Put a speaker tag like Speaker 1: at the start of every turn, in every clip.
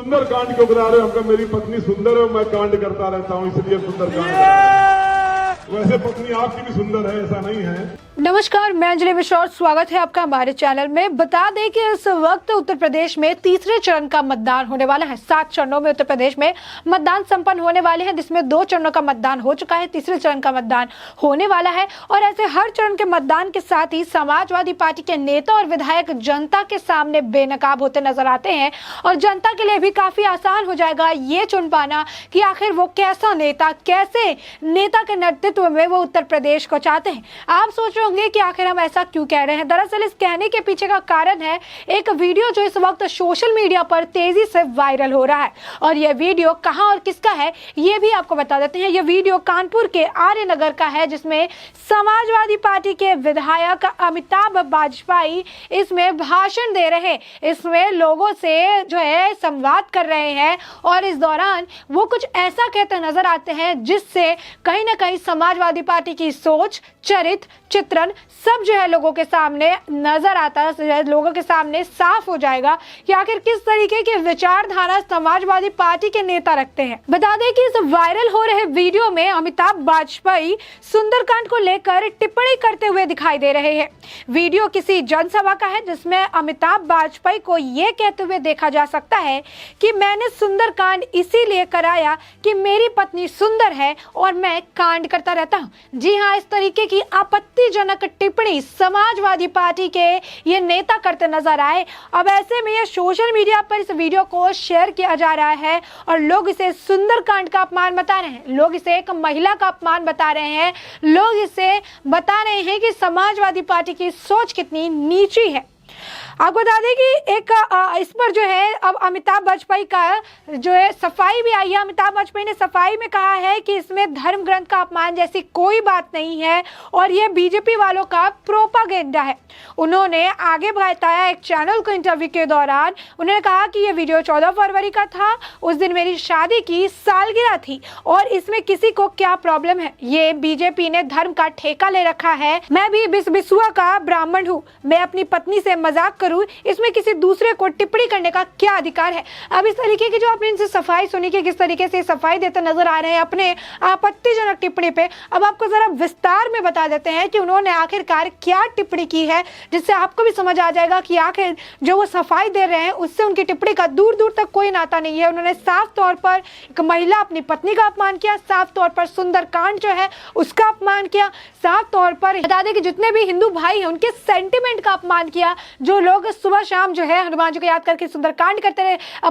Speaker 1: सुंदर कांड क्यों करा रहे हो? हमका मेरी पत्नी सुंदर है, मैं कांड करता रहता हूँ इसलिए सुंदर कांड। वैसे पत्नी आपकी भी सुंदर है, ऐसा नहीं है।
Speaker 2: नमस्कार, मैं अंजलि मिश्रा और स्वागत है आपका हमारे चैनल में। बता दें कि इस वक्त उत्तर प्रदेश में तीसरे चरण का मतदान होने वाला है। 7 चरणों में उत्तर प्रदेश में मतदान संपन्न होने वाले हैं, जिसमें 2 चरणों का मतदान हो चुका है, तीसरे चरण का मतदान होने वाला है। और ऐसे हर चरण के मतदान के साथ ही समाजवादी पार्टी के नेता और विधायक जनता के सामने बेनकाब होते नजर आते हैं और जनता के लिए भी काफी आसान हो जाएगा ये चुन पाना कि आखिर वो कैसा नेता, कैसे नेता के नेतृत्व में वो उत्तर प्रदेश को चाहते हैं। आप सोच रहे होंगे कि आखिर हम ऐसा क्यों कह रहे हैं। दरअसल इस कहने के पीछे का कारण है एक वीडियो जो इस वक्त सोशल मीडिया पर तेजी से वायरल हो रहा है। और यह वीडियो कहां और किसका है ये भी आपको बता देते हैं। यह वीडियो कानपुर के आर्य नगर का है, जिसमें समाजवादी पार्टी के विधायक अमिताभ बाजपेयी इसमें भाषण दे रहे हैं, इसमें लोगों से जो है संवाद कर रहे हैं और इस दौरान वो कुछ ऐसा कहते नजर आते हैं जिससे कहीं ना कहीं समाजवादी पार्टी की सोच, चरित्र, चित्रण सब जो है लोगों के सामने नजर आता है, लोगों के सामने साफ हो जाएगा कि आखिर किस तरीके की विचारधारा समाजवादी पार्टी के नेता रखते हैं। बता दें कि इस वायरल हो रहे वीडियो में अमिताभ बाजपेयी सुंदरकांड को लेकर टिप्पणी करते हुए दिखाई दे रहे हैं। वीडियो किसी जनसभा का है, जिसमें अमिताभ बाजपेयी को ये कहते हुए देखा जा सकता है कि मैंने सुंदरकांड इसीलिए कराया कि मेरी पत्नी सुंदर है और मैं कांड करता रहता हूँ। जी हाँ, इस तरीके की आपत्तिजनक टिप्पणी समाजवादी पार्टी के ये नेता करते नजर आए। अब ऐसे में ये सोशल मीडिया पर इस वीडियो को शेयर किया जा रहा है और लोग इसे सुंदरकांड का अपमान बता रहे हैं, लोग इसे एक महिला का अपमान बता रहे हैं, लोग इसे बता रहे हैं कि समाजवादी पार्टी की सोच कितनी नीची है। आपको बता दें कि एक इस पर जो है अब अमिताभ बाजपेयी का जो है सफाई भी आई है। अमिताभ बाजपेयी ने सफाई में कहा है कि इसमें धर्म ग्रंथ का अपमान जैसी कोई बात नहीं है और यह बीजेपी वालों का प्रोपागेंडा है। उन्होंने आगे बताया एक चैनल को इंटरव्यू के दौरान, उन्होंने कहा कि यह वीडियो 14 फरवरी का था, उस दिन मेरी शादी की सालगिरह थी और इसमें किसी को क्या प्रॉब्लम है। ये बीजेपी ने धर्म का ठेका ले रखा है। मैं भी बिस्वा का ब्राह्मण हूँ, मैं अपनी पत्नी से मजाक करूं, इसमें किसी दूसरे को टिप्पणी करने का क्या अधिकार है। अब इस तरीके की जो आपने इनसे सफाई सुनी कि किस तरीके से सफाई देते नजर आ रहे हैं अपने आपत्तिजनक टिप्पणी पे, अब आपको जरा विस्तार में बता देते हैं कि उन्होंने आखिरकार क्या टिप्पणी की है, जिससे आपको भी समझ आ जाएगा कि आखिर जो वो सफाई दे रहे हैं उससे उनकी टिप्पणी का दूर दूर तक कोई नाता नहीं है। उन्होंने साफ तौर पर एक महिला, अपनी पत्नी का अपमान किया, साफ तौर पर सुंदरकांड जो है उसका अपमान किया, साफ तौर पर बता दें कि जितने भी हिंदू भाई हैं उनके सेंटिमेंट का अपमान किया। जो लोग सुबह शाम जो है हनुमान जी को याद करके सुंदरकांड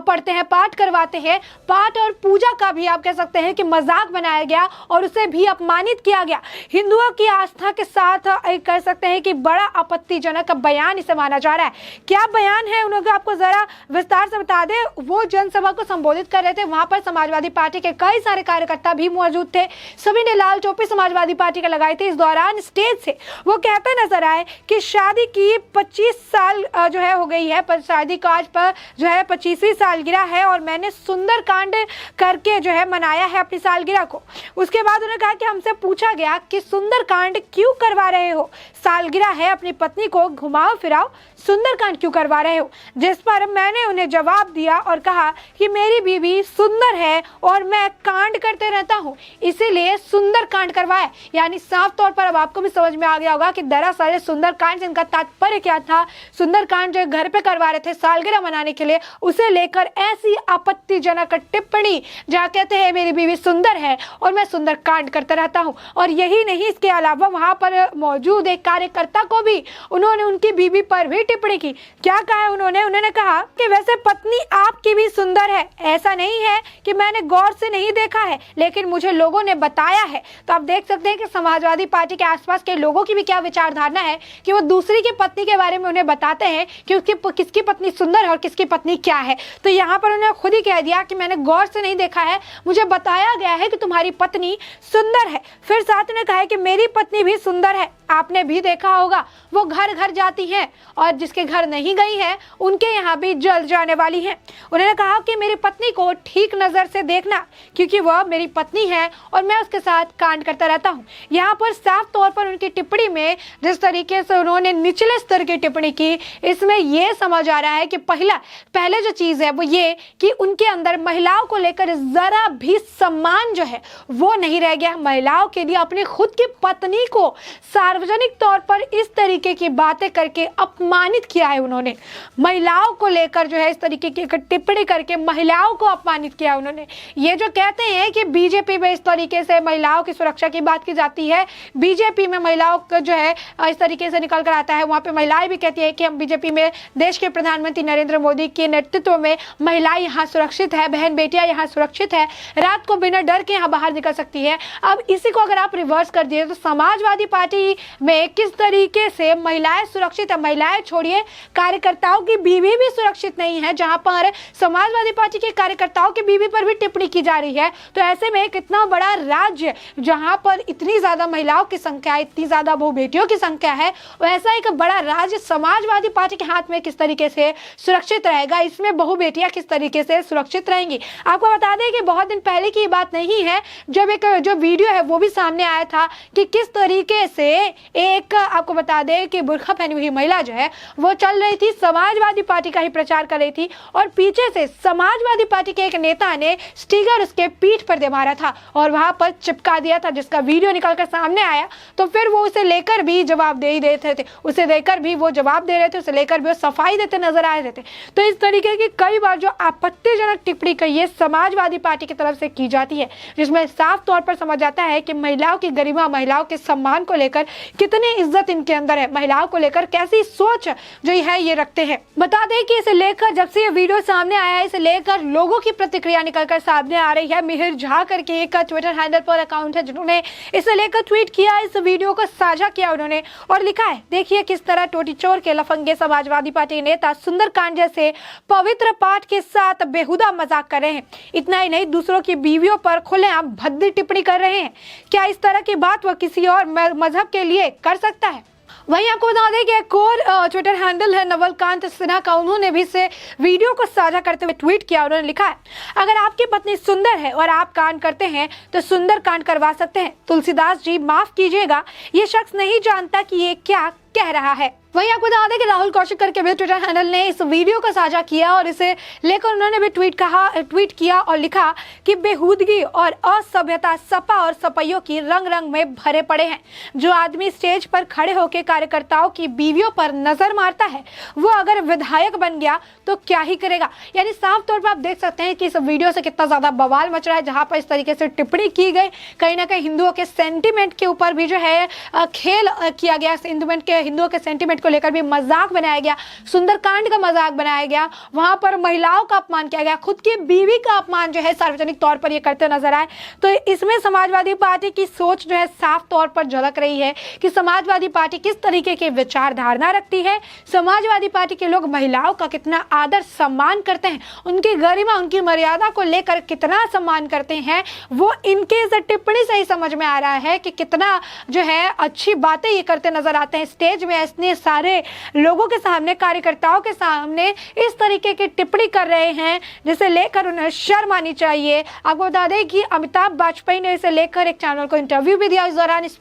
Speaker 2: पढ़ते हैं, पाठ करवाते हैं, पाठ और पूजा का भी आप कह सकते हैं कि मजाक बनाया गया और उसे भी अपमानित किया गया। हिंदुओं की आस्था के साथ कह सकते हैं कि बड़ा आपत्तिजनक बयान इसे माना जा रहा है। क्या बयान है उन्होंने आपको जरा विस्तार से बता दें। वो जनसभा को संबोधित कर रहे थे, वहां पर समाजवादी पार्टी के कई सारे कार्यकर्ता भी मौजूद थे, सभी ने लाल टोपी समाजवादी पार्टी के लगाई थी। इस दौरान स्टेज से वो कहते नजर आए कि शादी की 25 साल जो है हो गई है, पर शादी का आज पर जो है 25वीं सालगिरह है और मैंने सुंदरकांड करके जो है मनाया है अपनी सालगिरह को। उसके बाद उन्होंने कहा कि हमसे पूछा गया कि सुंदरकांड क्यों करवा रहे हो, सालगिरह है, अपनी पत्नी को घुमाओ फिराओ, सुंदरकांड क्यों करवा रहे हो। जिस पर मैंने उन्हें जवाब दिया और कहा कि मेरी बीवी सुंदर है और मैं कांड करते रहता हूँ, इसीलिए सुंदरकांड करवाया। यानी साफ तौर पर अब आपको भी समझ में आ गया होगा कि दरअसल सुंदरकांड से इनका तात्पर्य क्या था। सुंदरकांड जो घर पे करवा रहे थे सालगिरह मनाने के लिए, उसे लेकर ऐसी आपत्तिजनक टिप्पणी जहाँ कहते हैं मेरी बीवी सुंदर है और मैं सुंदरकांड करता रहता हूँ। और यही नहीं, इसके अलावा वहां पर मौजूद एक कार्यकर्ता को भी उन्होंने उनकी बीवी पर भी टिप्पणी की। क्या कहा उन्होंने कहा कि वैसे पत्नी आपकी भी सुंदर है, ऐसा नहीं है कि मैंने गौर से नहीं देखा है, लेकिन मुझे लोगों ने बताया है। तो आप देख सकते हैं कि समाजवादी पार्टी के आसपास के लोगों की भी क्या विचारधारा है कि वो दूसरी की पत्नी के बारे में उन्हें बताते हैं कि उसकी किसकी पत्नी सुंदर है और किसकी पत्नी क्या है। तो यहाँ पर उन्होंने खुद ही कह दिया कि मैंने गौर से नहीं देखा है, मुझे बताया गया है कि तुम्हारी पत्नी सुंदर है। फिर साथ ने कहा है कि मेरी पत्नी भी सुंदर है, आपने भी देखा होगा वो घर घर जाती हैं और जिसके घर नहीं गई है उनके यहाँ भी जल जाने वाली है। उन्होंने कहा कि मेरी पत्नी को ठीक नजर से देखना, क्योंकि वह मेरी पत्नी है और मैं उसके साथ कांड करता रहता हूँ। यहाँ पर साफ तौर पर उनकी टिप्पणी में जिस तरीके से उन्होंने निचले स्तर की टिप्पणी की, इसमें यह समझ आ रहा है कि पहले जो चीज है वो ये कि उनके अंदर महिलाओं को लेकर जरा भी सम्मान जो है वो नहीं रह गया। महिलाओं के लिए अपनी खुद की पत्नी को सार्वजनिक तौर पर इस तरीके की बातें करके अपमानित किया है उन्होंने। महिलाओं को लेकर जो है इस तरीके की टिप्पणी करके महिलाओं को अपमानित किया है उन्होंने। ये जो कहते हैं कि बीजेपी में इस तरीके से महिलाओं की सुरक्षा की बात की जाती है, बीजेपी में महिलाओं का जो है इस तरीके से निकल कर आता है, वहां पे महिलाएं भी कहती है कि हम बीजेपी में देश के प्रधानमंत्री नरेंद्र मोदी के नेतृत्व में महिलाएं यहाँ सुरक्षित है, बहन बेटियां यहाँ सुरक्षित है, रात को बिना डर के यहाँ बाहर निकल सकती है। अब इसी को अगर आप रिवर्स कर दिए तो समाजवादी पार्टी में किस तरीके से महिलाएं सुरक्षित है। महिलाएं छोड़िए, कार्यकर्ताओं की बीवी भी सुरक्षित नहीं है, जहां पर समाजवादी पार्टी के कार्यकर्ताओं की बीवी पर भी टिप्पणी की जा रही है। तो ऐसे में कितना बड़ा राज्य जहां पर इतनी ज्यादा महिलाओं की संख्या है, इतनी ज्यादा बहु बेटियों की संख्या है, वैसा एक बड़ा राज्य समाजवादी पार्टी के हाथ में किस तरीके से सुरक्षित रहेगा, इसमें बहु बेटियां किस तरीके से सुरक्षित रहेंगी। आपको बता दें कि बहुत दिन पहले की बात नहीं है जब एक जो वीडियो है वो भी सामने आया था कि किस तरीके से एक, आपको बता दें कि बुर्का पहनी हुई महिला जो है वो चल रही थी, समाजवादी पार्टी का ही प्रचार कर रही थी और पीछे से समाजवादी पार्टी के एक नेता ने स्टिकर उसके पीठ पर दे मारा था और वहां पर चिपका दिया था, जिसका वीडियो निकलकर सामने आया। तो फिर वो उसे लेकर भी जवाब दे ही देते थे, उसे देकर भी वो जवाब दे रहे थे, उसे लेकर भी वो सफाई देते नजर आ रहे थे। तो इस तरीके की कई बार जो आपत्तिजनक टिप्पणी कही है समाजवादी पार्टी की तरफ से की जाती है, जिसमें साफ तौर पर समझ आता है कि महिलाओं की गरिमा, महिलाओं के सम्मान को लेकर कितनी इज्जत इनके अंदर है, महिलाओं को लेकर कैसी सोच जो है ये रखते हैं। बता दें कि इसे लेकर जब से ये वीडियो सामने आया है, इसे लेकर लोगों की प्रतिक्रिया निकलकर सामने आ रही है। मिहिर झा करके एक ट्विटर हैंडल पर अकाउंट है जिन्होंने इसे लेकर ट्वीट किया, इस वीडियो को साझा किया उन्होंने और लिखा है, देखिए किस तरह टोटी चोर के लफंगे समाजवादी पार्टी नेता सुंदरकांड जैसे पवित्र पाठ के साथ बेहुदा मजाक कर रहे हैं। इतना ही नहीं, दूसरों की बीवियों पर खुलेआम भद्दी टिप्पणी कर रहे हैं। क्या इस तरह की बात वह किसी और मजहब के लिए कर सकता है? वहीं आपको बता दें कि एक और ट्विटर हैंडल है नवलकांत सिन्हा का, उन्होंने भी इसे वीडियो को साझा करते हुए ट्वीट किया। उन्होंने लिखा है, अगर आपकी पत्नी सुंदर है और आप कांड करते हैं तो सुंदर कांड करवा सकते हैं। तुलसीदास जी माफ कीजिएगा, ये शख्स नहीं जानता कि ये क्या कह रहा है। वहीं आपको बता दें कि राहुल कौशिक करके भी ट्विटर हैंडल ने इस वीडियो को साझा किया और इसे लेकर उन्होंने भी ट्वीट किया और लिखा कि बेहूदगी और असभ्यता सपा और सपैयों की रंग रंग में भरे पड़े हैं। जो आदमी स्टेज पर खड़े होकर कार्यकर्ताओं की बीवियों पर नजर मारता है वो अगर विधायक बन गया तो क्या ही करेगा। यानी साफ तौर पर आप देख सकते हैं कि इस वीडियो से कितना ज्यादा बवाल मच रहा है, जहां पर इस तरीके से टिप्पणी की गई, कहीं ना कहीं हिंदुओं के सेंटिमेंट के ऊपर भी जो है खेल किया गया, हिंदुओं के सेंटिमेंट को लेकर भी मजाक बनाया गया, सुंदरकांड का मजाक बनाया गया, वहां पर महिलाओं का अपमान किया गया, खुद की बीवी का अपमान जो है सार्वजनिक तौर पर ये करते नजर आए। तो इसमें समाजवादी पार्टी की सोच जो है साफ तौर पर झलक रही है कि समाजवादी पार्टी किस तरीके की विचारधारा रखती है, समाजवादी पार्टी के लोग महिलाओं का कितना आदर सम्मान करते हैं, उनकी गरिमा, उनकी मर्यादा को लेकर कितना सम्मान करते हैं, वो इनके इस टिप्पणी से ही समझ में आ रहा है कि कितना जो है अच्छी बातें ये करते नजर आते हैं। स्टेज में इतने सारे लोगों के सामने, कार्यकर्ताओं के सामने इस तरीके की टिप्पणी कर रहे हैं जिसे लेकर उन्हें शर्म आनी चाहिए। आपको बता दें कि अमिताभ वाजपेयी ने इसे लेकर एक चैनल को इंटरव्यू भी दिया, इस दौरान इस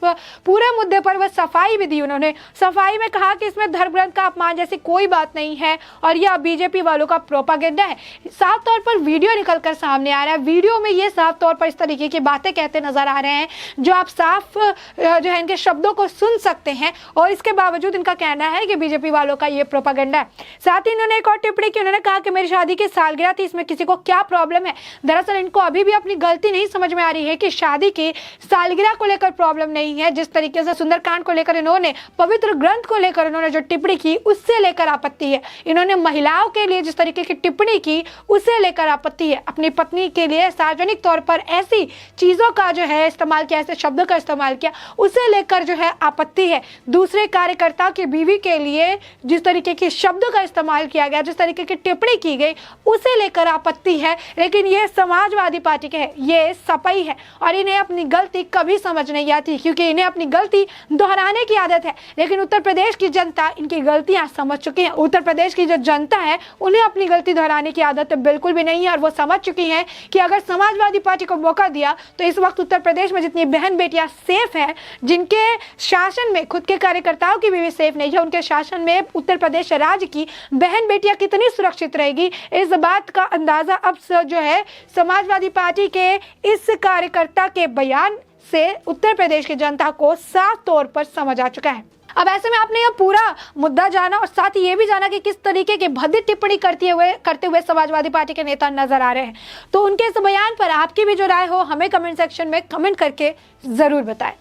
Speaker 2: पूरे मुद्दे पर वह सफाई भी दी। उन्होंने सफाई में कहा कि इसमें धर्म ग्रंथ का अपमान जैसी कोई बात नहीं है और यह बीजेपी वालों का प्रोपागेंडा है। साफ तौर पर वीडियो निकलकर सामने आ रहा है, वीडियो में ये साफ तौर पर इस तरीके की बातें कहते नजर आ रहे हैं जो आप साफ जो है इनके शब्दों को सुन सकते हैं और इसके बावजूद इनका कहना है कि बीजेपी वालों का ये प्रोपागेंडा है। साथ ही इन्होंने एक और टिप्पणी की, उन्होंने कहा कि मेरी शादी की सालगिरह थी, इसमें किसी को क्या प्रॉब्लम है। दरअसल इनको अभी भी अपनी गलती नहीं समझ में आ रही है कि शादी की सालगिरह को लेकर प्रॉब्लम नहीं है। जिस तरीके से सुंदरकांड को लेकर इन्होंने, पवित्र ग्रंथ को लेकर इन्होंने जो टिप्पणी की उससे लेकर आपत्ति है। इन्होंने महिलाओं के लिए जिस तरीके की टिप्पणी की उसे लेकर आपत्ति है। अपनी पत्नी के लिए सार्वजनिक तौर पर ऐसी चीजों का जो है इस्तेमाल किया, ऐसे शब्दों का इस्तेमाल किया, उसे लेकर जो है आपत्ति है। दूसरे कार्यकर्ता की बीवी के लिए जिस तरीके के शब्दों का इस्तेमाल किया गया, जिस तरीके की टिप्पणी की गई, उसे लेकर आपत्ति है। लेकिन ये समाजवादी पार्टी के है, ये सपई है और इन्हें अपनी गलती कभी समझ नहीं आती, क्योंकि इन्हें अपनी गलती दोहराने की आदत है। लेकिन उत्तर प्रदेश की जनता इनकी गलतियां समझ चुकी है। उत्तर प्रदेश की जो जनता है उन्हें अपनी गलती दोहराने की आदत बिल्कुल भी नहीं है और वो समझ चुकी है कि अगर समाजवादी पार्टी को मौका दिया तो इस वक्त उत्तर प्रदेश में जितनी बहन बेटियां सेफ हैं, जिनके शासन में खुद के कार्यकर्ताओं की भी सेफ नहीं है, उनके शासन में उत्तर प्रदेश राज्य की बहन बेटियां कितनी सुरक्षित रहेगी, इस बात का अंदाजा अब जो है समाजवादी पार्टी के इस कार्यकर्ता के बयान से उत्तर प्रदेश की जनता को साफ तौर पर समझ आ चुका है। अब ऐसे में आपने यह पूरा मुद्दा जाना और साथ ही ये भी जाना कि किस तरीके की भद्दी टिप्पणी करते हुए समाजवादी पार्टी के नेता नजर आ रहे हैं। तो उनके इस बयान पर आपकी भी जो राय हो हमें कमेंट सेक्शन में कमेंट करके जरूर बताएं।